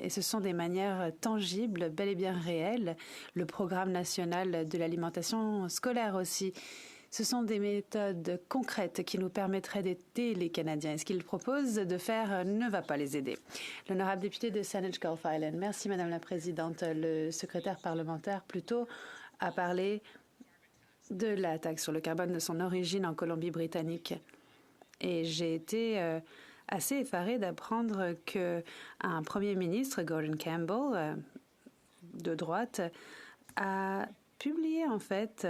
et ce sont des manières tangibles, bel et bien réelles. Le programme national de l'alimentation scolaire aussi. Ce sont des méthodes concrètes qui nous permettraient d'aider les Canadiens. Et ce qu'ils proposent de faire ne va pas les aider. L'honorable député de Saanich Gulf Island. Merci, Madame la Présidente. Le secrétaire parlementaire, plutôt, a parlé de la taxe sur le carbone de son origine en Colombie-Britannique. Et j'ai été assez effarée d'apprendre qu'un premier ministre, Gordon Campbell, de droite, a publié en fait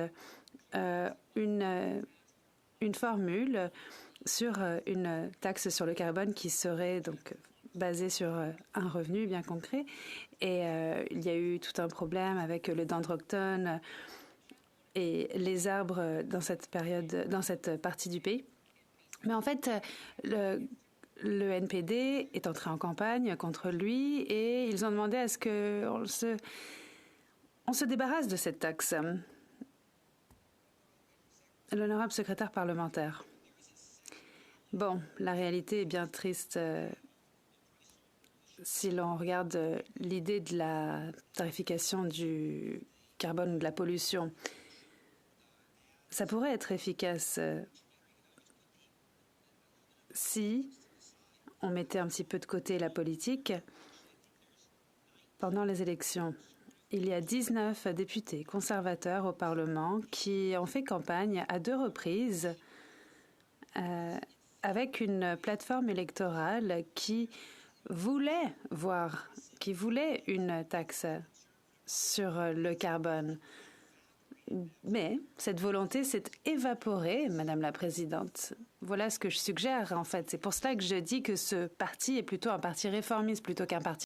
une formule sur une taxe sur le carbone qui serait donc basée sur un revenu bien concret. Et il y a eu tout un problème avec le dendroctone et les arbres dans cette période, dans cette partie du pays. Mais en fait, le NPD est entré en campagne contre lui et ils ont demandé à ce qu'on se débarrasse de cette taxe. L'honorable secrétaire parlementaire. Bon, la réalité est bien triste si l'on regarde l'idée de la tarification du carbone ou de la pollution. Ça pourrait être efficace si on mettait un petit peu de côté la politique. Pendant les élections, il y a 19 députés conservateurs au Parlement qui ont fait campagne à 2 reprises avec une plateforme électorale qui voulait une taxe sur le carbone. Mais cette volonté s'est évaporée, Madame la Présidente. Voilà ce que je suggère, en fait. C'est pour cela que je dis que ce parti est plutôt un parti réformiste plutôt qu'un parti